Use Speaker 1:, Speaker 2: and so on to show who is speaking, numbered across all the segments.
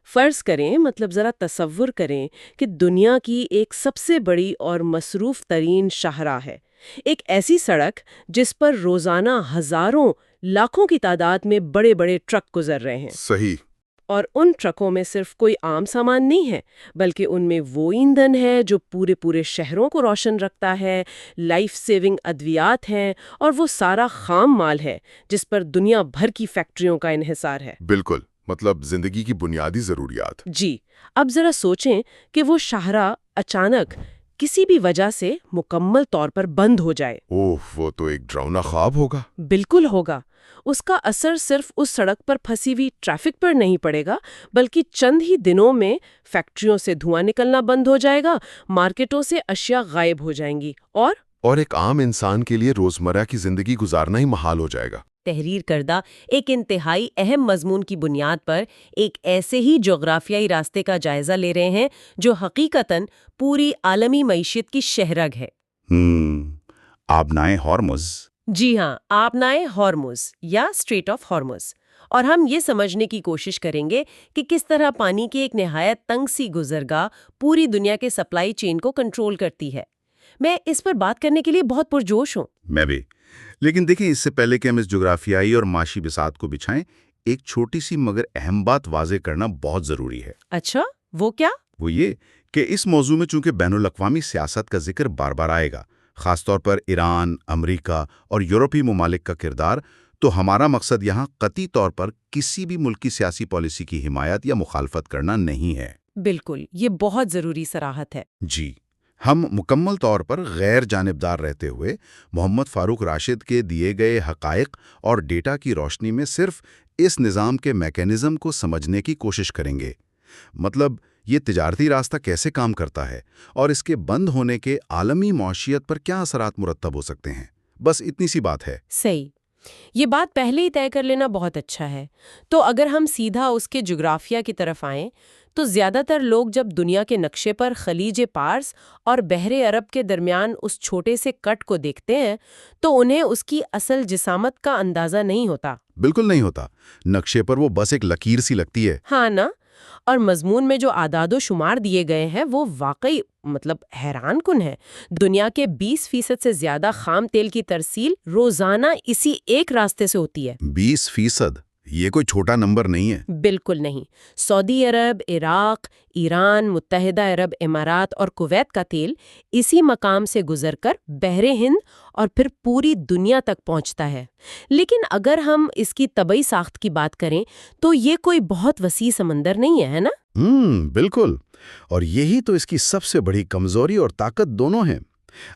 Speaker 1: فرض کریں، مطلب ذرا تصور کریں کہ دنیا کی ایک سب سے بڑی اور مصروف ترین شاہراہ ہے، ایک ایسی سڑک جس پر روزانہ ہزاروں لاکھوں کی تعداد میں بڑے بڑے ٹرک گزر رہے ہیں۔
Speaker 2: صحیح۔
Speaker 1: اور ان ٹرکوں میں صرف کوئی عام سامان نہیں ہے، بلکہ ان میں وہ ایندھن ہے جو پورے پورے شہروں کو روشن رکھتا ہے، لائف سیونگ ادویات ہیں، اور وہ سارا خام مال ہے جس پر دنیا بھر کی فیکٹریوں کا انحصار ہے۔
Speaker 2: بالکل، مطلب زندگی کی بنیادی ضروریات۔
Speaker 1: جی، اب ذرا سوچیں کہ وہ شاہراہ اچانک کسی بھی وجہ سے مکمل طور پر بند ہو جائے۔
Speaker 2: اوہ، وہ تو ایک ڈراؤنا خواب ہوگا۔
Speaker 1: بالکل ہوگا۔ اس کا اثر صرف اس سڑک پر پھنسی ہوئی ٹریفک پر نہیں پڑے گا، بلکہ چند ہی دنوں میں فیکٹریوں سے دھواں نکلنا بند ہو جائے گا، مارکیٹوں سے اشیاء غائب ہو جائیں گی، اور
Speaker 2: ایک عام انسان کے لیے روزمرہ کی زندگی گزارنا ہی محال ہو جائے گا۔
Speaker 3: تحریر کردہ ایک انتہائی اہم مضمون کی بنیاد پر ایک ایسے ہی جغرافیائی راستے کا جائزہ لے رہے ہیں جو حقیقتاً پوری عالمی معیشت کی شہرگ ہے۔
Speaker 4: آبنائے ہارمز۔
Speaker 3: جی ہاں، آبنائے ہارمز یا اسٹریٹ آف ہارمز۔ اور ہم یہ سمجھنے کی کوشش کریں گے کہ کس طرح پانی کی ایک نہایت تنگ سی گزرگاہ پوری دنیا کے سپلائی چین کو کنٹرول کرتی ہے۔ میں اس پر بات کرنے کے لیے بہت پرجوش ہوں۔
Speaker 4: میں بھی، لیکن دیکھیں، اس سے پہلے کہ ہم اس جغرافیائی اور معاشی بساط کو بچھائیں، ایک چھوٹی سی مگر اہم بات واضح کرنا بہت ضروری ہے۔
Speaker 3: اچھا، وہ کیا؟
Speaker 4: وہ یہ کہ اس موضوع میں چونکہ بین الاقوامی سیاست کا ذکر بار بار آئے گا، خاص طور پر ایران، امریکہ اور یورپی ممالک کا کردار، تو ہمارا مقصد یہاں قطعی طور پر کسی بھی ملک کی سیاسی پالیسی کی حمایت یا مخالفت کرنا نہیں ہے۔
Speaker 3: بالکل، یہ بہت ضروری صراحت ہے۔
Speaker 4: جی، ہم مکمل طور پر غیر جانبدار رہتے ہوئے محمد فاروق راشد کے دیے گئے حقائق اور ڈیٹا کی روشنی میں صرف اس نظام کے میکینزم کو سمجھنے کی کوشش کریں گے۔ مطلب یہ تجارتی راستہ کیسے کام کرتا ہے اور اس کے بند ہونے کے عالمی معیشت پر کیا اثرات مرتب ہو سکتے ہیں، بس اتنی سی بات ہے۔
Speaker 3: صحیح، یہ بات پہلے ہی طے کر لینا بہت اچھا ہے۔ تو اگر ہم سیدھا اس کے جغرافیہ کی طرف آئیں تو زیادہ تر لوگ جب دنیا کے نقشے پر خلیج پارس اور بحر عرب کے درمیان اس چھوٹے سے کٹ کو دیکھتے ہیں تو انہیں اس کی اصل جسامت کا اندازہ نہیں ہوتا۔
Speaker 4: بالکل نہیں ہوتا، نقشے پر وہ بس ایک لکیر سی لگتی ہے۔
Speaker 3: ہاں نا، اور مضمون میں جو اعداد و شمار دیے گئے ہیں وہ واقعی حیران کن ہے۔ دنیا کے 20% سے زیادہ خام تیل کی ترسیل روزانہ اسی ایک راستے سے ہوتی ہے۔
Speaker 4: 20%؟ یہ کوئی چھوٹا نمبر نہیں ہے۔
Speaker 3: بالکل نہیں۔ سعودی عرب، عراق، ایران، متحدہ عرب امارات اور کویت کا تیل اسی مقام سے گزر کر بحر ہند اور پھر پوری دنیا تک پہنچتا ہے۔ لیکن اگر ہم اس کی طبعی ساخت کی بات کریں تو یہ کوئی بہت وسیع سمندر نہیں ہے نا؟
Speaker 4: بالکل، اور یہی تو اس کی سب سے بڑی کمزوری اور طاقت دونوں ہیں۔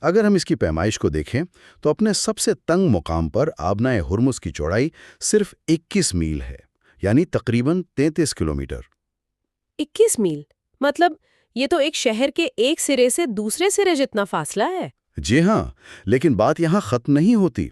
Speaker 4: اگر ہم اس کی پیمائش کو دیکھیں تو اپنے سب سے تنگ مقام پر آبنائے ہرمز کی چوڑائی صرف 21 میل ہے، یعنی تقریباً 33 کلومیٹر۔
Speaker 3: 21 میل؟ مطلب یہ تو ایک شہر کے ایک سرے سے دوسرے سرے جتنا فاصلہ ہے۔
Speaker 4: جی ہاں، لیکن بات یہاں ختم نہیں ہوتی۔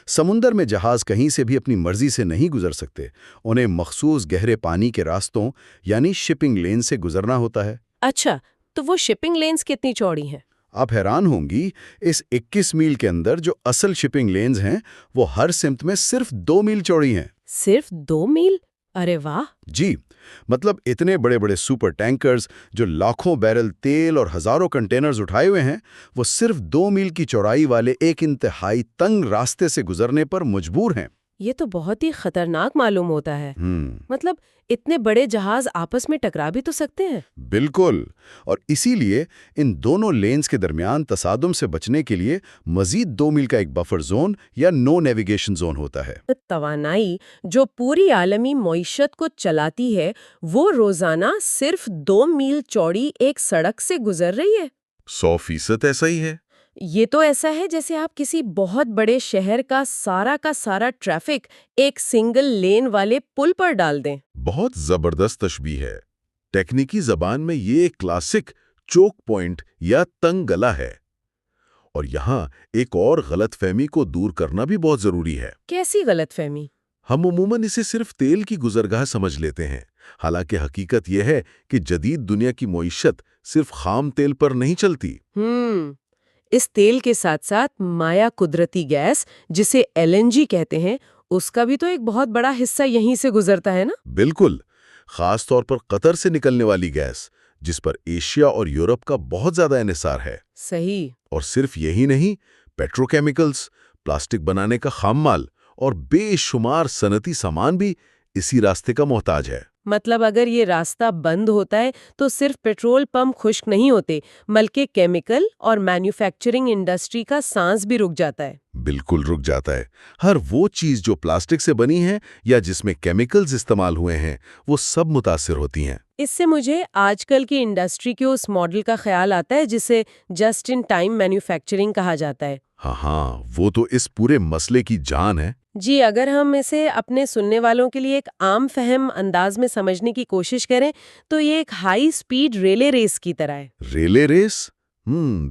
Speaker 4: سمندر میں جہاز کہیں سے بھی اپنی مرضی سے نہیں گزر سکتے، انہیں مخصوص گہرے پانی کے راستوں یعنی شپنگ لین سے گزرنا ہوتا ہے۔
Speaker 3: اچھا، تو وہ شپنگ لینز کتنی چوڑی ہیں؟
Speaker 4: آپ حیران ہوں گی، اس 21 میل کے اندر جو اصل شپنگ لینز ہیں وہ ہر سمت میں صرف 2 میل چوڑی ہیں۔
Speaker 3: صرف 2 میل؟ ارے واہ!
Speaker 4: جی، مطلب اتنے بڑے بڑے سپر ٹینکرز جو لاکھوں بیرل تیل اور ہزاروں کنٹینرز اٹھائے ہوئے ہیں، وہ صرف 2 میل کی چوڑائی والے ایک انتہائی تنگ راستے سے گزرنے پر مجبور ہیں۔
Speaker 3: یہ تو بہت ہی خطرناک معلوم ہوتا ہے۔ مطلب اتنے بڑے جہاز آپس میں ٹکرا بھی تو سکتے ہیں۔
Speaker 4: بالکل، اور اسی لیے ان دونوں لینز کے درمیان تصادم سے بچنے کے لیے مزید 2 میل کا ایک بفر زون یا نو نیویگیشن زون ہوتا ہے۔
Speaker 3: توانائی جو پوری عالمی معیشت کو چلاتی ہے وہ روزانہ صرف 2 میل چوڑی ایک سڑک سے گزر رہی ہے۔
Speaker 2: 100% ایسا ہی ہے۔
Speaker 3: یہ تو ایسا ہے جیسے آپ کسی بہت بڑے شہر کا سارا ٹریفک ایک سنگل لین والے پل پر ڈال دیں۔
Speaker 2: بہت زبردست تشبیہ ہے۔ ٹیکنیکی زبان میں یہ ایک کلاسک چوک پوائنٹ یا تنگ گلا ہے۔ اور یہاں ایک اور غلط فہمی کو دور کرنا بھی بہت ضروری ہے۔
Speaker 3: کیسی غلط فہمی؟
Speaker 2: ہم عموماً اسے صرف تیل کی گزرگاہ سمجھ لیتے ہیں، حالانکہ حقیقت یہ ہے کہ جدید دنیا کی معیشت صرف خام تیل پر نہیں چلتی۔
Speaker 3: اس تیل کے ساتھ ساتھ مایا قدرتی گیس جسے LNG کہتے ہیں، اس کا بھی تو ایک بہت بڑا حصہ یہیں سے گزرتا ہے نا؟
Speaker 2: بالکل، خاص طور پر قطر سے نکلنے والی گیس، جس پر ایشیا اور یورپ کا بہت زیادہ انحصار ہے۔
Speaker 3: صحیح۔
Speaker 2: اور صرف یہی نہیں، پیٹروکیمیکلز، پلاسٹک بنانے کا خام مال اور بے شمار صنعتی سامان بھی اسی راستے کا محتاج ہے۔
Speaker 3: مطلب اگر یہ راستہ بند ہوتا ہے تو صرف پیٹرول پمپ خشک نہیں ہوتے، بلکہ کیمیکل اور مینوفیکچرنگ انڈسٹری کا سانس بھی رک جاتا ہے۔
Speaker 2: بالکل رک جاتا ہے۔ ہر وہ چیز جو پلاسٹک سے بنی ہے یا جس میں کیمیکلز استعمال ہوئے ہیں، وہ سب متاثر ہوتی ہیں۔
Speaker 3: اس سے مجھے آج کل کی انڈسٹری کے اس ماڈل کا خیال آتا ہے جسے جسٹ ان ٹائم مینوفیکچرنگ کہا جاتا ہے۔
Speaker 2: ہاں، وہ تو اس پورے مسئلے کی جان ہے۔
Speaker 3: جی، اگر ہم اسے اپنے سننے والوں کے لیے ایک عام فہم انداز میں سمجھنے کی کوشش کریں تو یہ ایک ہائی سپیڈ ریلے ریس کی طرح ہے۔
Speaker 2: Relay race?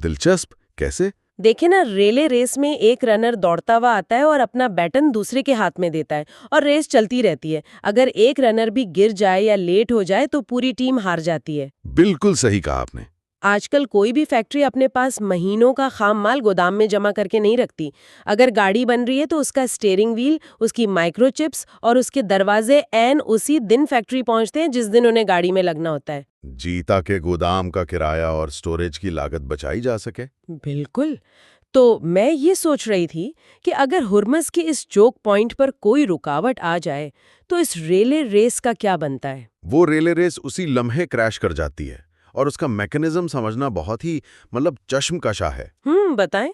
Speaker 2: دلچسپ، کیسے؟
Speaker 3: دیکھیں نا، ریلے ریس میں ایک رنر دوڑتا ہوا آتا ہے اور اپنا بیٹن دوسرے کے ہاتھ میں دیتا ہے اور ریس چلتی رہتی ہے۔ اگر ایک رنر بھی گر جائے یا لیٹ ہو جائے تو پوری ٹیم ہار جاتی ہے۔
Speaker 2: بالکل صحیح کہا آپ نے۔
Speaker 3: آج کل کوئی بھی فیکٹری اپنے پاس مہینوں کا خام مال گودام میں جمع کر کے نہیں رکھتی۔ اگر گاڑی بن رہی ہے تو اس کا اسٹیئرنگ ویل، اس کی مائکرو چپس اور اس کے دروازے اسی دن فیکٹری پہنچتے ہیں جس دن انہیں گاڑی میں لگنا ہوتا ہے۔
Speaker 2: جی، تاکہ گودام کا کرایہ اور سٹوریج کی لاگت بچائی جا سکے۔
Speaker 3: بالکل۔ تو میں یہ سوچ رہی تھی کہ اگر ہرمز کے اس چوک پوائنٹ پر کوئی رکاوٹ آ جائے تو اس ریلے ریس کا کیا بنتا ہے؟
Speaker 2: وہ ریلے ریس اسی لمحے کریش کر جاتی ہے، اور اس کا میکانزم سمجھنا بہت ہی چشم کشا ہے۔
Speaker 3: بتائیں۔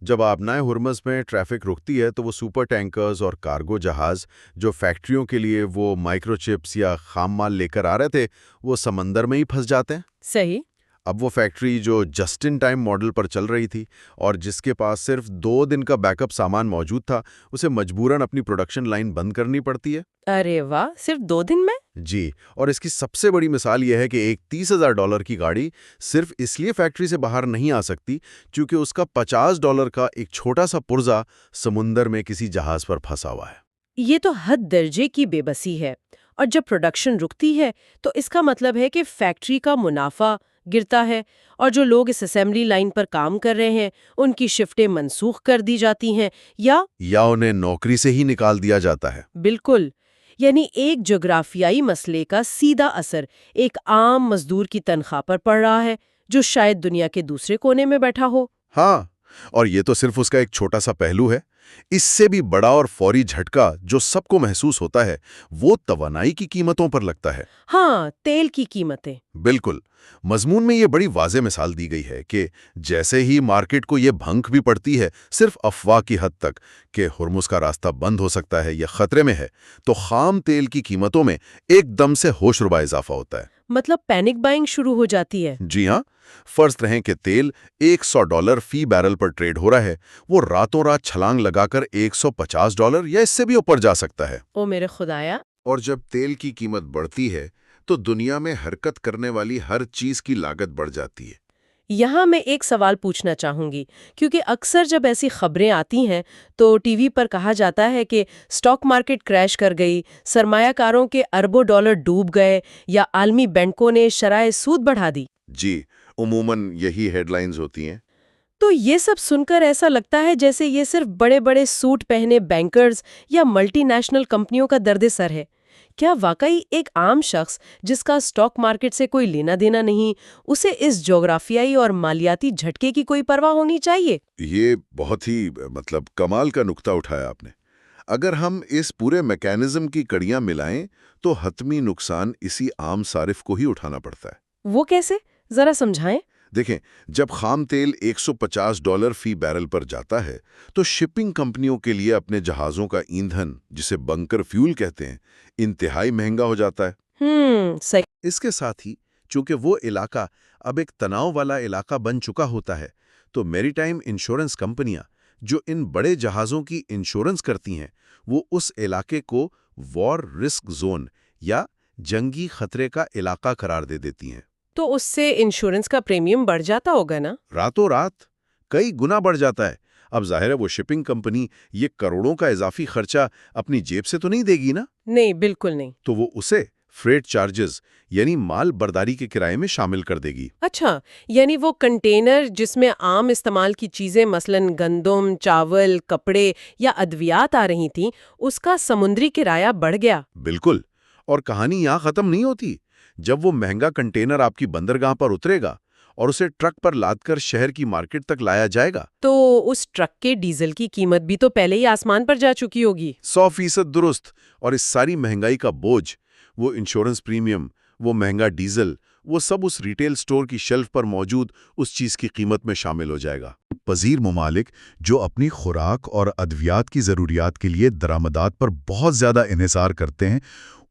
Speaker 2: جب آبنائے ہرمز میں ٹریفک رکتی ہے تو وہ سپر ٹینکرز اور کارگو جہاز جو فیکٹریوں کے لیے وہ مائکرو چپس یا خام مال لے کر آ رہے تھے، وہ سمندر میں ہی پھنس جاتے ہیں۔
Speaker 3: صحیح۔
Speaker 2: اب وہ فیکٹری جو جسٹ ان ٹائم ماڈل پر چل رہی تھی اور جس کے پاس صرف 2 دن کا بیک اپ سامان موجود تھا، اسے مجبوراً اپنی پروڈکشن لائن بند کرنی پڑتی ہے۔
Speaker 3: ارے واہ، صرف 2 دن میں؟
Speaker 2: جی، اور اس کی سب سے بڑی مثال یہ ہے کہ ایک $30,000 کی گاڑی صرف اس لیے فیکٹری سے باہر نہیں آ سکتی کیونکہ اس کا $50 کا ایک چھوٹا سا پرزہ سمندر میں کسی جہاز پر پھنسا ہوا ہے۔
Speaker 3: یہ تو حد درجے کی بے بسی ہے۔ اور جب پروڈکشن رکتی ہے تو اس کا مطلب ہے کہ فیکٹری کا منافع گرتا ہے، اور جو لوگ اس اسمبلی لائن پر کام کر رہے ہیں ان کی شفٹیں منسوخ کر دی جاتی ہیں یا
Speaker 2: انہیں نوکری سے ہی نکال دیا جاتا ہے۔
Speaker 3: بالکل، یعنی ایک جغرافیائی مسئلے کا سیدھا اثر ایک عام مزدور کی تنخواہ پر پڑ رہا ہے جو شاید دنیا کے دوسرے کونے میں بیٹھا ہو۔
Speaker 2: ہاں، اور یہ تو صرف اس کا ایک چھوٹا سا پہلو ہے۔ اس سے بھی بڑا اور فوری جھٹکا جو سب کو محسوس ہوتا ہے وہ توانائی کی قیمتوں پر لگتا ہے۔
Speaker 3: ہاں، تیل کی قیمتیں۔
Speaker 2: بالکل۔ مضمون میں یہ بڑی واضح مثال دی گئی ہے کہ جیسے ہی مارکیٹ کو یہ بھنک بھی پڑتی ہے، صرف افواہ کی حد تک، کہ ہرمز کا راستہ بند ہو سکتا ہے یا خطرے میں ہے، تو خام تیل کی قیمتوں میں ایک دم سے ہوش ربا اضافہ ہوتا ہے۔
Speaker 3: مطلب پینک بائنگ شروع ہو جاتی ہے۔
Speaker 2: جی ہاں، فرض رہیں کہ تیل $100 فی بیرل پر ٹریڈ ہو رہا ہے، وہ راتوں رات چھلانگ لگا کر $150 یا اس سے بھی اوپر جا سکتا ہے۔
Speaker 3: او میرے خدایا!
Speaker 2: اور جب تیل کی قیمت بڑھتی ہے تو دنیا میں حرکت کرنے والی ہر چیز کی لاگت بڑھ جاتی ہے۔
Speaker 3: یہاں میں ایک سوال پوچھنا چاہوں گی، کیونکہ اکثر جب ایسی خبریں آتی ہیں تو ٹی وی پر کہا جاتا ہے کہ سٹاک مارکیٹ کریش کر گئی، سرمایہ کاروں کے اربوں ڈالر ڈوب گئے، یا عالمی بینکوں نے شرائح سود بڑھا دی۔
Speaker 2: جی، عموماً یہی ہیڈ لائنز ہوتی ہیں۔
Speaker 3: تو یہ سب سن کر ایسا لگتا ہے جیسے یہ صرف بڑے بڑے سوٹ پہنے بینکرز یا ملٹی نیشنل کمپنیوں کا درد سر ہے۔ کیا واقعی ایک عام شخص جس کا سٹاک مارکیٹ سے کوئی لینا دینا نہیں، اسے اس جغرافیائی اور مالیاتی جھٹکے کی کوئی پرواہ ہونی چاہیے؟
Speaker 2: یہ بہت ہی کمال کا نقطہ اٹھایا آپ نے۔ اگر ہم اس پورے میکانزم کی کڑیاں ملائیں تو حتمی نقصان اسی عام صارف کو ہی اٹھانا پڑتا ہے۔
Speaker 3: وہ کیسے؟ ذرا سمجھائیں۔
Speaker 2: دیکھیں، جب خام تیل $150 فی بیرل پر جاتا ہے تو شپنگ کمپنیوں کے لیے اپنے جہازوں کا ایندھن، جسے بنکر فیول کہتے ہیں، انتہائی مہنگا ہو جاتا ہے۔
Speaker 3: صحیح۔
Speaker 2: اس کے ساتھ ہی چونکہ وہ علاقہ اب ایک تناؤ والا علاقہ بن چکا ہوتا ہے، تو میری ٹائم انشورنس کمپنیاں جو ان بڑے جہازوں کی انشورنس کرتی ہیں، وہ اس علاقے کو وار رسک زون یا جنگی خطرے کا علاقہ قرار دے دیتی ہیں۔
Speaker 3: تو اس سے انشورنس کا پریمیم بڑھ جاتا ہوگا نا؟
Speaker 2: راتوں رات کئی گنا بڑھ جاتا ہے۔ اب ظاہر ہے وہ شپنگ کمپنی یہ کروڑوں کا اضافی خرچہ اپنی جیب سے تو نہیں دے گی نا؟
Speaker 3: نہیں، بالکل نہیں۔
Speaker 2: تو وہ اسے فریٹ چارجز یعنی مال برداری کے کرائے میں شامل کر دے گی۔
Speaker 3: اچھا، یعنی وہ کنٹینر جس میں عام استعمال کی چیزیں مثلاً گندم، چاول، کپڑے یا ادویات آ رہی تھیں، اس کا سمندری کرایہ بڑھ گیا۔
Speaker 2: بالکل، اور کہانی یہاں ختم نہیں ہوتی۔ جب وہ مہنگا کنٹینر آپ کی بندرگاہ پر اترے گا اور اسے ٹرک پر لاد کر شہر کی مارکیٹ تک لایا جائے گا
Speaker 3: تو اس ٹرک کے ڈیزل کی قیمت بھی تو پہلے ہی آسمان پر جا چکی ہوگی۔
Speaker 2: 100% درست۔ اور اس ساری مہنگائی کا بوجھ، وہ انشورنس پریمیم، وہ مہنگا ڈیزل، وہ سب اس ریٹیل سٹور کی شیلف پر موجود اس چیز کی قیمت میں شامل ہو جائے گا۔
Speaker 4: پذیر ممالک جو اپنی خوراک اور ادویات کی ضروریات کے لیے درآمدات پر بہت زیادہ انحصار کرتے ہیں،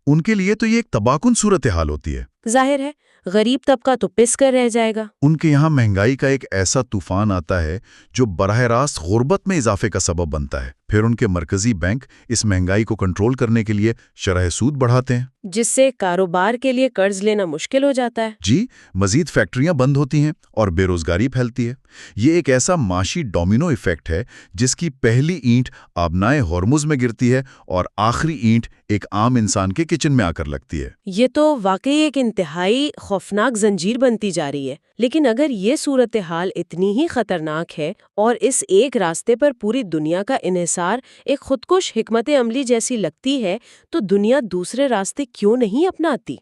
Speaker 4: ان کے لیے تو یہ ایک تباہ کن صورتحال ہوتی ہے۔
Speaker 3: ظاہر ہے غریب طبقہ تو پس کر رہ جائے گا۔
Speaker 4: ان کے یہاں مہنگائی کا ایک ایسا طوفان آتا ہے جو براہ راست غربت میں اضافے کا سبب بنتا ہے۔ پھر ان کے مرکزی بینک اس مہنگائی کو کنٹرول کرنے کے لیے شرح سود بڑھاتے ہیں،
Speaker 3: جس سے کاروبار کے لیے قرض لینا مشکل ہو جاتا ہے۔
Speaker 4: جی، مزید فیکٹریاں بند ہوتی ہیں اور بے روزگاری پھیلتی ہے۔ یہ ایک ایسا معاشی ڈومینو ایفیکٹ ہے جس کی پہلی اینٹ آبنائے ہرمز میں گرتی ہے اور آخری اینٹ ایک عام انسان کے کچن میں آ کر لگتی ہے۔
Speaker 3: یہ تو واقعی ایک انتہائی خوفناک زنجیر بنتی جا رہی ہے۔ لیکن اگر یہ صورتحال اتنی ہی خطرناک ہے اور اس ایک راستے پر پوری دنیا کا انحصار ایک خودکش حکمت عملی جیسی لگتی ہے، تو دنیا دوسرے راستے کیوں نہیں اپناتی؟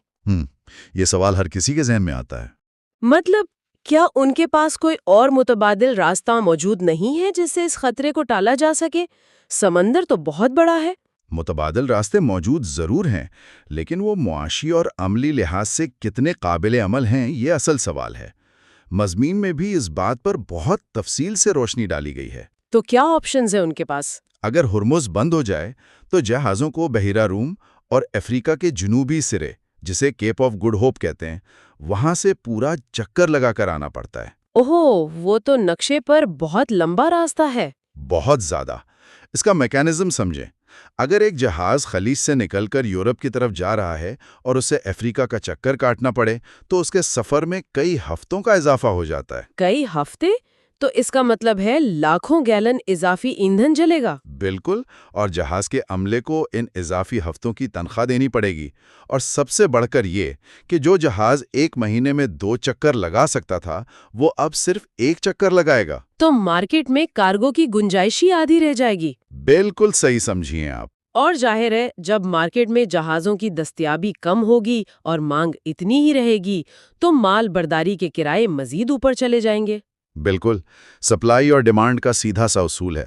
Speaker 4: یہ سوال ہر کسی کے ذہن میں آتا ہے۔
Speaker 3: مطلب کیا ان کے پاس کوئی اور متبادل راستہ موجود نہیں ہے جس سے اس خطرے کو ٹالا جا سکے؟ سمندر تو بہت بڑا ہے۔
Speaker 4: متبادل راستے موجود ضرور ہیں، لیکن وہ معاشی اور عملی لحاظ سے کتنے قابل عمل ہیں، یہ اصل سوال ہے۔ مضمین میں بھی اس بات پر بہت تفصیل سے روشنی ڈالی گئی ہے۔
Speaker 3: تو کیا آپشنز ہیں ان کے پاس؟
Speaker 4: اگر ہرمز بند ہو جائے تو جہازوں کو بحیرہ روم اور افریقہ کے جنوبی سرے، جسے کیپ آف گڈ ہوپ کہتے ہیں، وہاں سے پورا چکر لگا کر آنا پڑتا ہے۔
Speaker 3: اوہو، وہ تو نقشے پر بہت لمبا راستہ ہے۔
Speaker 4: بہت زیادہ۔ اس کا میکانزم سمجھیں۔ اگر ایک جہاز خلیج سے نکل کر یورپ کی طرف جا رہا ہے اور اسے افریقہ کا چکر کاٹنا پڑے تو اس کے سفر میں کئی ہفتوں کا اضافہ ہو جاتا ہے۔
Speaker 3: کئی ہفتے؟ تو اس کا مطلب ہے لاکھوں گیلن اضافی ایندھن جلے گا۔
Speaker 4: بالکل، اور جہاز کے عملے کو ان اضافی ہفتوں کی تنخواہ دینی پڑے گی۔ اور سب سے بڑھ کر یہ کہ جو جہاز ایک مہینے میں 2 چکر لگا سکتا تھا، وہ اب صرف 1 چکر لگائے گا۔
Speaker 3: تو مارکیٹ میں کارگو کی گنجائش ہی آدھی رہ جائے گی۔
Speaker 4: بالکل صحیح سمجھیے آپ۔
Speaker 3: اور ظاہر ہے جب مارکیٹ میں جہازوں کی دستیابی کم ہوگی اور مانگ اتنی ہی رہے گی تو مال برداری کے کرائے مزید اوپر چلے جائیں گے۔
Speaker 4: بالکل، سپلائی اور ڈیمانڈ کا سیدھا سا اصول ہے۔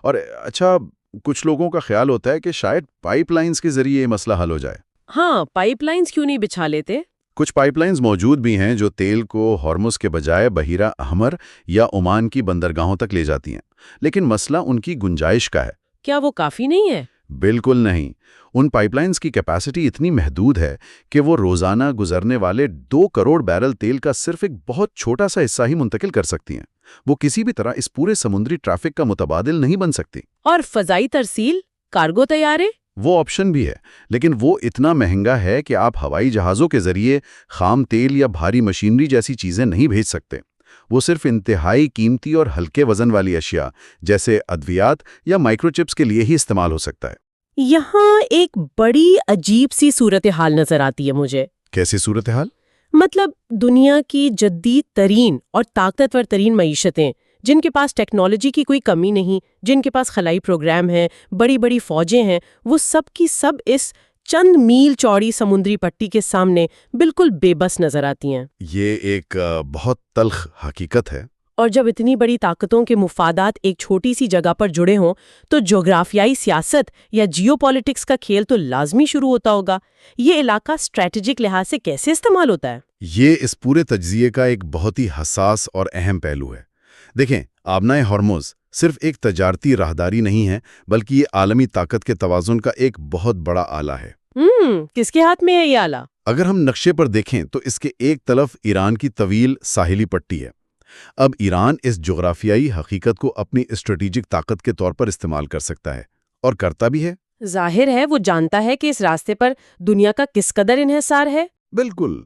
Speaker 4: اور اچھا، کچھ لوگوں کا خیال ہوتا ہے کہ شاید پائپ لائنز کے ذریعے یہ مسئلہ حل ہو جائے۔
Speaker 3: ہاں، پائپ لائنز کیوں نہیں بچھا لیتے؟
Speaker 4: کچھ پائپ لائنز موجود بھی ہیں جو تیل کو ہرمز کے بجائے بحیرہ احمر یا عمان کی بندرگاہوں تک لے جاتی ہیں، لیکن مسئلہ ان کی گنجائش کا ہے۔
Speaker 3: کیا وہ کافی نہیں ہے؟
Speaker 4: بالکل نہیں۔ ان پائپ لائنز کی کیپیسٹی اتنی محدود ہے کہ وہ روزانہ گزرنے والے 2 کروڑ بیرل تیل کا صرف ایک بہت چھوٹا سا حصہ ہی منتقل کر سکتی ہیں۔ وہ کسی بھی طرح اس پورے سمندری ٹریفک کا متبادل نہیں بن سکتی۔
Speaker 3: اور فضائی ترسیل، کارگو طیارے؟
Speaker 4: وہ آپشن بھی ہے، لیکن وہ اتنا مہنگا ہے کہ آپ ہوائی جہازوں کے ذریعے خام تیل یا بھاری مشینری جیسی چیزیں نہیں بھیج سکتے۔ وہ صرف انتہائی قیمتی اور ہلکے وزن والی اشیاء جیسے ادویات یا مائکرو چپس کے لیے ہی استعمال ہو سکتا ہے۔
Speaker 3: یہاں ایک بڑی عجیب سی صورتحال نظر آتی ہے مجھے۔
Speaker 4: کیسی صورتحال؟
Speaker 3: مطلب دنیا کی جدید ترین اور طاقتور ترین معیشتیں، جن کے پاس ٹیکنالوجی کی کوئی کمی نہیں، جن کے پاس خلائی پروگرام ہیں، بڑی بڑی فوجیں ہیں، وہ سب کی سب اس چند میل چوڑی سمندری پٹی کے سامنے بالکل بے بس نظر آتی ہیں۔
Speaker 4: یہ ایک بہت تلخ حقیقت ہے۔
Speaker 3: اور جب اتنی بڑی طاقتوں کے مفادات ایک چھوٹی سی جگہ پر جڑے ہوں تو جغرافیائی سیاست یا جیو پالیٹکس کا کھیل تو لازمی شروع ہوتا ہوگا۔ یہ علاقہ اسٹریٹجک لحاظ سے کیسے استعمال ہوتا ہے؟
Speaker 4: یہ اس پورے تجزیے کا ایک بہت ہی حساس اور اہم پہلو ہے۔ دیکھیں، آبنائے ہرمز صرف ایک تجارتی راہداری نہیں ہے، بلکہ یہ عالمی طاقت کے توازن کا ایک بہت بڑا آلہ ہے۔
Speaker 3: کس کے ہاتھ میں ہے یہ آلہ؟
Speaker 4: اگر ہم نقشے پر دیکھیں تو اس کے ایک طرف ایران کی طویل ساحلی پٹی ہے۔ اب ایران اس جغرافیائی حقیقت کو اپنی اسٹریٹجک طاقت کے طور پر استعمال کر سکتا ہے، اور کرتا بھی ہے۔
Speaker 3: ظاہر ہے وہ جانتا ہے کہ اس راستے پر دنیا کا کس قدر انحصار ہے۔
Speaker 4: بالکل،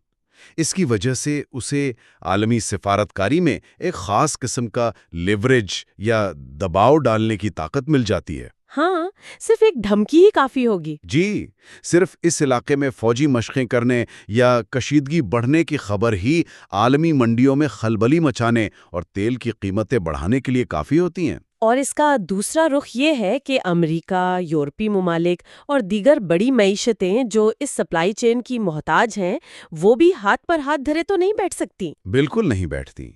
Speaker 4: اس کی وجہ سے اسے عالمی سفارتکاری میں ایک خاص قسم کا لیوریج یا دباؤ ڈالنے کی طاقت مل جاتی ہے۔
Speaker 3: ہاں، صرف ایک دھمکی ہی کافی ہوگی۔
Speaker 4: جی، صرف اس علاقے میں فوجی مشقیں کرنے یا کشیدگی بڑھنے کی خبر ہی عالمی منڈیوں میں خلبلی مچانے اور تیل کی قیمتیں بڑھانے کے لیے کافی ہوتی ہیں۔
Speaker 3: اور اس کا دوسرا رخ یہ ہے کہ امریکہ، یورپی ممالک اور دیگر بڑی معیشتیں جو اس سپلائی چین کی محتاج ہیں، وہ بھی ہاتھ پر ہاتھ دھرے تو نہیں بیٹھ سکتی۔
Speaker 4: بالکل نہیں بیٹھتی۔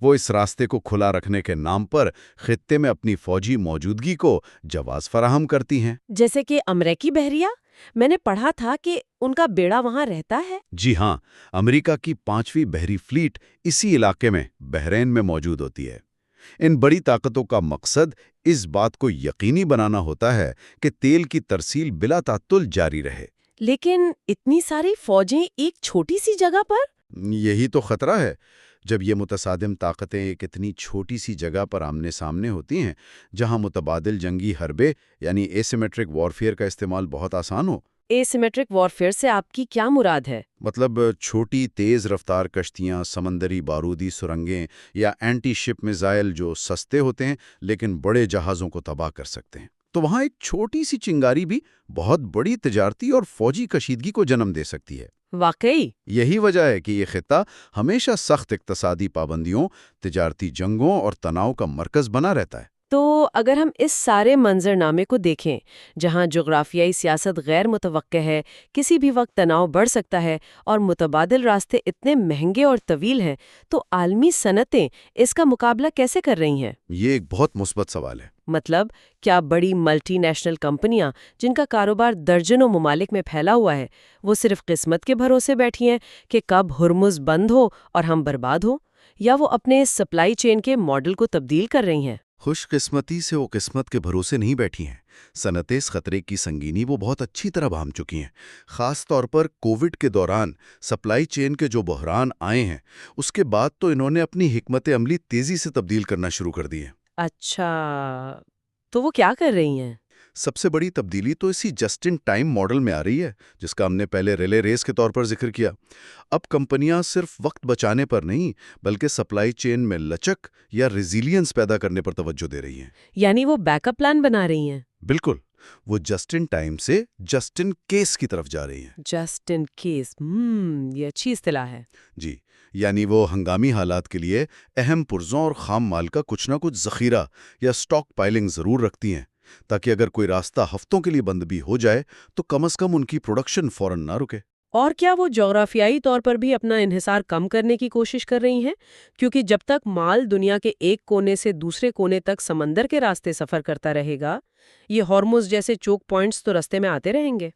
Speaker 4: وہ اس راستے کو کھلا رکھنے کے نام پر خطے میں اپنی فوجی موجودگی کو جواز فراہم کرتی ہیں۔
Speaker 3: جیسے کہ امریکی بحریہ، میں نے پڑھا تھا کہ ان کا بیڑا وہاں رہتا ہے۔
Speaker 4: جی ہاں، امریکہ کی 5ویں بحری فلیٹ اسی علاقے میں بحرین میں موجود ہوتی ہے۔ ان بڑی طاقتوں کا مقصد اس بات کو یقینی بنانا ہوتا ہے کہ تیل کی ترسیل بلا تعطل جاری رہے۔
Speaker 3: لیکن اتنی ساری فوجیں ایک چھوٹی سی جگہ پر؟
Speaker 4: یہی تو خطرہ ہے۔ جب یہ متصادم طاقتیں ایک اتنی چھوٹی سی جگہ پر آمنے سامنے ہوتی ہیں، جہاں متبادل جنگی حربے یعنی ایسیمیٹرک وارفیئر کا استعمال بہت آسان ہو۔
Speaker 3: اے سیمیٹرک وارفیئر سے آپ کی کیا مراد ہے؟
Speaker 4: مطلب چھوٹی تیز رفتار کشتیاں، سمندری بارودی سرنگیں یا اینٹی شپ میزائل جو سستے ہوتے ہیں لیکن بڑے جہازوں کو تباہ کر سکتے ہیں، تو وہاں ایک چھوٹی سی چنگاری بھی بہت بڑی تجارتی اور فوجی کشیدگی کو جنم دے سکتی ہے۔
Speaker 3: واقعی؟
Speaker 4: یہی وجہ ہے کہ یہ خطہ ہمیشہ سخت اقتصادی پابندیوں، تجارتی جنگوں اور تناؤ کا مرکز بنا رہتا ہے۔
Speaker 3: تو اگر ہم اس سارے منظرنامے کو دیکھیں، جہاں جغرافیائی سیاست غیر متوقع ہے، کسی بھی وقت تناؤ بڑھ سکتا ہے اور متبادل راستے اتنے مہنگے اور طویل ہیں، تو عالمی صنعتیں اس کا مقابلہ کیسے کر رہی ہیں؟
Speaker 4: یہ ایک بہت مثبت سوال ہے۔
Speaker 3: مطلب کیا بڑی ملٹی نیشنل کمپنیاں جن کا کاروبار درجنوں ممالک میں پھیلا ہوا ہے، وہ صرف قسمت کے بھروسے بیٹھی ہیں کہ کب ہرمز بند ہو اور ہم برباد ہوں، یا وہ اپنے سپلائی چین کے ماڈل کو تبدیل کر رہی ہیں؟
Speaker 4: خوش قسمتی سے وہ قسمت کے بھروسے نہیں بیٹھی ہیں۔ صنعتیں اس خطرے کی سنگینی وہ بہت اچھی طرح بھانپ چکی ہیں۔ خاص طور پر کووڈ کے دوران سپلائی چین کے جو بحران آئے ہیں، اس کے بعد تو انہوں نے اپنی حکمت عملی تیزی سے تبدیل کرنا شروع کر دی ہے۔
Speaker 3: اچھا، تو وہ کیا کر رہی ہیں؟
Speaker 4: سب سے بڑی تبدیلی تو اسی جسٹ ان ٹائم ماڈل میں آ رہی ہے، جس کا ہم نے پہلے ریلے ریس کے طور پر ذکر کیا۔ اب کمپنیاں صرف وقت بچانے پر نہیں، بلکہ سپلائی چین میں لچک یا ریزیلینس پیدا کرنے پر توجہ دے رہی ہیں۔
Speaker 3: یعنی وہ بیک اپ پلان بنا رہی ہیں؟
Speaker 4: بالکل، وہ جسٹ ان ٹائم سے جسٹ ان کیس کی طرف جا رہی ہیں۔
Speaker 3: جسٹ ان کیس، یہ اچھی اصطلاح ہے۔
Speaker 4: جی، یعنی وہ ہنگامی حالات کے لیے اہم پرزوں اور خام مال کا کچھ نہ کچھ ذخیرہ یا اسٹاک پائلنگ ضرور رکھتی ہیں، تاکہ اگر کوئی راستہ ہفتوں کے لیے بند بھی ہو جائے تو کم از کم ان کی پروڈکشن فوراً نہ رکے۔
Speaker 3: اور کیا وہ جغرافیائی طور پر بھی اپنا انحصار کم کرنے کی کوشش کر رہی ہیں؟ کیونکہ جب تک مال دنیا کے ایک کونے سے دوسرے کونے تک سمندر کے راستے سفر کرتا رہے گا، یہ ہارموز جیسے چوک پوائنٹس تو راستے میں آتے رہیں گے۔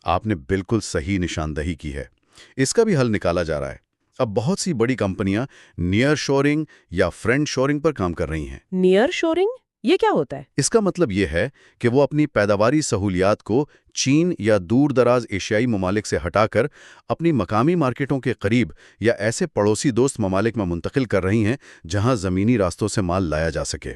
Speaker 4: آپ نے بالکل صحیح نشاندہی کی ہے۔ اس کا بھی حل نکالا جا رہا ہے۔ اب بہت سی بڑی کمپنیاں نیئر شورنگ یا فرینڈ شورنگ پر کام کر رہی ہیں۔
Speaker 3: نیئر شورنگ یہ کیا ہوتا ہے؟
Speaker 4: اس کا مطلب یہ ہے کہ وہ اپنی پیداواری سہولیات کو چین یا دور دراز ایشیائی ممالک سے ہٹا کر اپنی مقامی مارکیٹوں کے قریب یا ایسے پڑوسی دوست ممالک میں منتقل کر رہی ہیں جہاں زمینی راستوں سے مال لایا جا سکے۔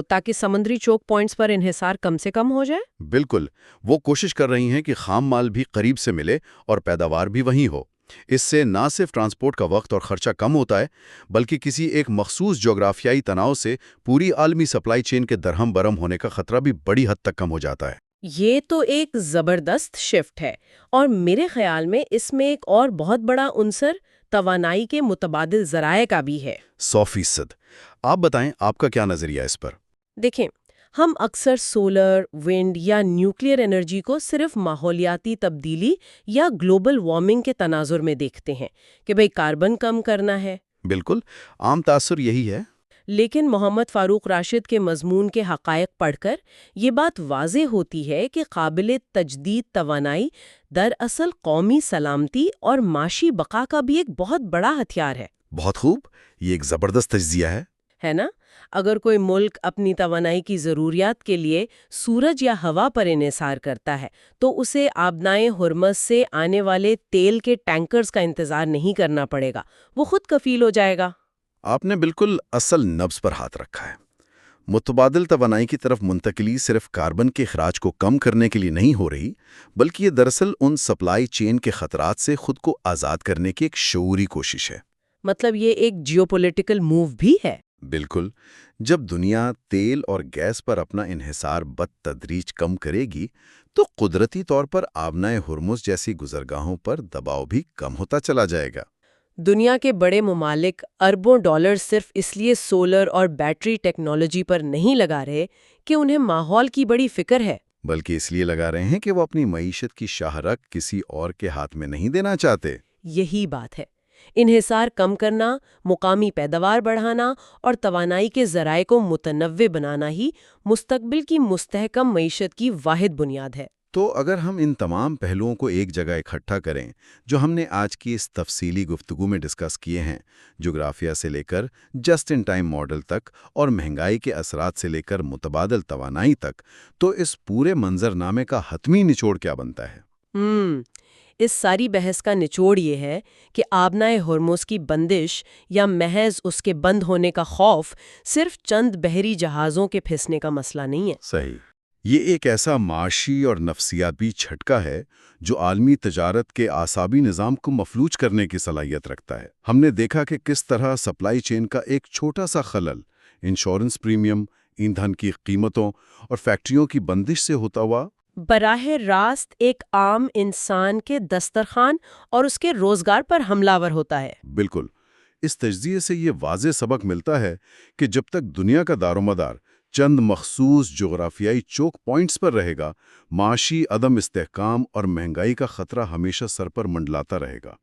Speaker 3: تاکہ سمندری چوک پوائنٹس پر انحصار کم سے کم ہو جائے؟
Speaker 4: بالکل، وہ کوشش کر رہی ہیں کہ خام مال بھی قریب سے ملے اور پیداوار بھی وہیں ہو۔ اس سے نہ صرف ٹرانسپورٹ کا وقت اور خرچہ کم ہوتا ہے، بلکہ کسی ایک مخصوص جغرافیائی تناؤ سے پوری عالمی سپلائی چین کے درہم برہم ہونے کا خطرہ بھی بڑی حد تک کم ہو جاتا ہے۔
Speaker 3: یہ تو ایک زبردست شفٹ ہے، اور میرے خیال میں اس میں ایک اور بہت بڑا عنصر توانائی کے متبادل ذرائع کا بھی ہے۔
Speaker 4: 100%۔ آپ بتائیں، آپ کا کیا نظریہ اس پر؟
Speaker 3: دیکھیں، ہم اکثر سولر، ونڈ یا نیوکلیر انرجی کو صرف ماحولیاتی تبدیلی یا گلوبل وارمنگ کے تناظر میں دیکھتے ہیں کہ بھئی کاربن کم کرنا ہے۔
Speaker 4: بالکل، عام تاثر یہی ہے۔
Speaker 3: لیکن محمد فاروق راشد کے مضمون کے حقائق پڑھ کر یہ بات واضح ہوتی ہے کہ قابل تجدید توانائی دراصل قومی سلامتی اور معاشی بقا کا بھی ایک بہت بڑا ہتھیار ہے۔
Speaker 4: بہت خوب، یہ ایک زبردست تجزیہ ہے
Speaker 3: نا؟ اگر کوئی ملک اپنی توانائی کی ضروریات کے لیے سورج یا ہوا پر انحصار کرتا ہے تو اسے آبنائے ہرمز سے آنے والے تیل کے ٹینکرز کا انتظار نہیں کرنا پڑے گا، وہ خود کفیل ہو جائے گا۔
Speaker 4: آپ نے بالکل اصل نبض پر ہاتھ رکھا ہے۔ متبادل توانائی کی طرف منتقلی صرف کاربن کے اخراج کو کم کرنے کے لیے نہیں ہو رہی، بلکہ یہ دراصل ان سپلائی چین کے خطرات سے خود کو آزاد کرنے کی ایک شعوری کوشش ہے۔
Speaker 3: مطلب یہ ایک جیوپولیٹیکل موو بھی ہے۔
Speaker 4: بالکل، جب دنیا تیل اور گیس پر اپنا انحصار بالتدریج کم کرے گی تو قدرتی طور پر آبنائے ہرمز جیسی گزرگاہوں پر دباؤ بھی کم ہوتا چلا جائے گا۔
Speaker 3: دنیا کے بڑے ممالک اربوں ڈالر صرف اس لیے سولر اور بیٹری ٹیکنالوجی پر نہیں لگا رہے کہ انہیں ماحول کی بڑی فکر ہے،
Speaker 4: بلکہ اس لیے لگا رہے ہیں کہ وہ اپنی معیشت کی شاہرگ کسی اور کے ہاتھ میں نہیں دینا چاہتے۔
Speaker 3: یہی بات ہے۔ انحصار کم کرنا، مقامی پیداوار بڑھانا اور توانائی کے ذرائع کو متنوع بنانا ہی مستقبل کی مستحکم معیشت کی واحد بنیاد ہے۔
Speaker 4: تو اگر ہم ان تمام پہلوؤں کو ایک جگہ اکٹھا کریں جو ہم نے آج کی اس تفصیلی گفتگو میں ڈسکس کیے ہیں، جغرافیہ سے لے کر جسٹ ان ٹائم ماڈل تک اور مہنگائی کے اثرات سے لے کر متبادل توانائی تک، تو اس پورے منظرنامے کا حتمی نچوڑ کیا بنتا ہے؟
Speaker 3: اس ساری بحث کا نچوڑ یہ ہے کہ آبنائے ہرمز کی بندش یا محض اس کے بند ہونے کا خوف صرف چند بحری جہازوں کے پھنسنے کا مسئلہ نہیں ہے۔
Speaker 4: صحیح۔ یہ ایک ایسا معاشی اور نفسیاتی جھٹکا ہے جو عالمی تجارت کے اعصابی نظام کو مفلوج کرنے کی صلاحیت رکھتا ہے۔ ہم نے دیکھا کہ کس طرح سپلائی چین کا ایک چھوٹا سا خلل انشورنس پریمیم، ایندھن کی قیمتوں اور فیکٹریوں کی بندش سے ہوتا ہوا
Speaker 3: براہ راست ایک عام انسان کے دسترخوان اور اس کے روزگار پر حملہ آور ہوتا ہے۔
Speaker 4: بالکل۔ اس تجزیے سے یہ واضح سبق ملتا ہے کہ جب تک دنیا کا دار و مدار چند مخصوص جغرافیائی چوک پوائنٹس پر رہے گا، معاشی عدم استحکام اور مہنگائی کا خطرہ ہمیشہ سر پر منڈلاتا رہے گا۔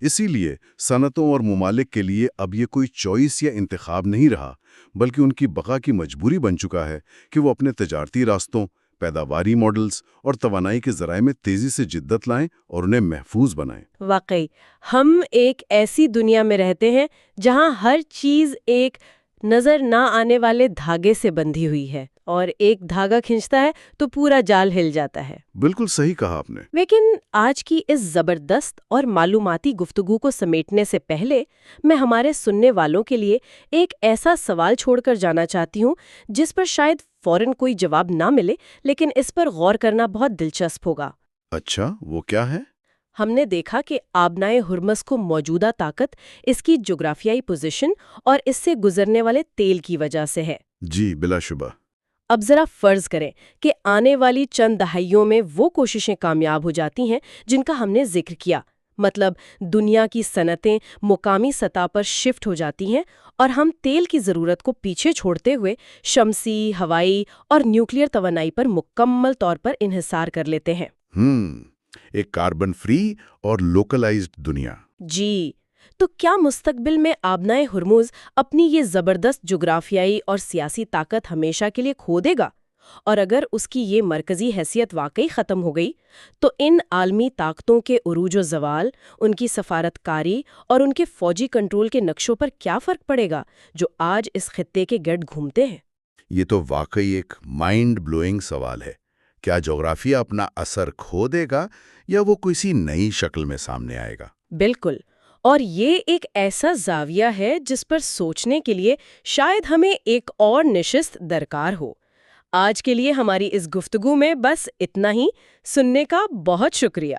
Speaker 4: اسی لیے صنعتوں اور ممالک کے لیے اب یہ کوئی چوائس یا انتخاب نہیں رہا، بلکہ ان کی بقا کی مجبوری بن چکا ہے کہ وہ اپنے تجارتی راستوں، پیداواری ماڈلز اور توانائی کے ذرائع میں تیزی سے جدت لائیں اور انہیں محفوظ بنائیں۔
Speaker 3: واقعی ہم ایک ایسی دنیا میں رہتے ہیں جہاں ہر چیز ایک نظر نہ آنے والے دھاگے سے بندھی ہوئی ہے، اور ایک دھاگا کھنچتا ہے تو پورا جال ہل جاتا ہے۔
Speaker 4: بالکل صحیح کہا آپ نے۔
Speaker 3: لیکن آج کی اس زبردست اور معلوماتی گفتگو کو سمیٹنے سے پہلے میں ہمارے سننے والوں کے لیے ایک ایسا سوال چھوڑ کر جانا چاہتی ہوں جس پر شاید فوراً کوئی جواب نہ ملے، لیکن اس پر غور کرنا بہت دلچسپ ہوگا۔
Speaker 4: اچھا، وہ کیا ہے؟
Speaker 3: ہم نے دیکھا کہ آبنائے ہرمز کو موجودہ طاقت اس کی جغرافیائی پوزیشن اور اس سے گزرنے والے تیل کی وجہ سے ہے۔
Speaker 4: جی، بلا شبہ۔
Speaker 3: اب ذرا فرض کریں کہ آنے والی چند دہائیوں میں وہ کوششیں کامیاب ہو جاتی ہیں جن کا ہم نے ذکر کیا، مطلب دنیا کی صنعتیں مقامی سطح پر شفٹ ہو جاتی ہیں اور ہم تیل کی ضرورت کو پیچھے چھوڑتے ہوئے شمسی، ہوائی اور نیوکلیئر توانائی پر مکمل طور پر انحصار کر لیتے ہیں۔
Speaker 4: ایک کاربن فری اور لوکلائزڈ دنیا۔
Speaker 3: جی، تو کیا مستقبل میں آبنائے ہرمز اپنی یہ زبردست جغرافیائی اور سیاسی طاقت ہمیشہ کے لیے کھو دے گا؟ اور اگر اس کی یہ مرکزی حیثیت واقعی ختم ہو گئی تو ان عالمی طاقتوں کے عروج و زوال، ان کی سفارت کاری اور ان کے فوجی کنٹرول کے نقشوں پر کیا فرق پڑے گا جو آج اس خطے کے گرد گھومتے ہیں؟
Speaker 4: یہ تو واقعی ایک مائنڈ بلوئنگ سوال ہے۔ کیا جغرافیہ اپنا اثر کھو دے گا یا وہ کسی نئی شکل میں سامنے آئے گا؟
Speaker 3: بالکل، اور یہ ایک ایسا زاویہ ہے جس پر سوچنے کے لیے شاید ہمیں ایک اور نشست درکار ہو۔ آج کے لیے ہماری اس گفتگو میں بس اتنا ہی۔ سننے کا بہت شکریہ۔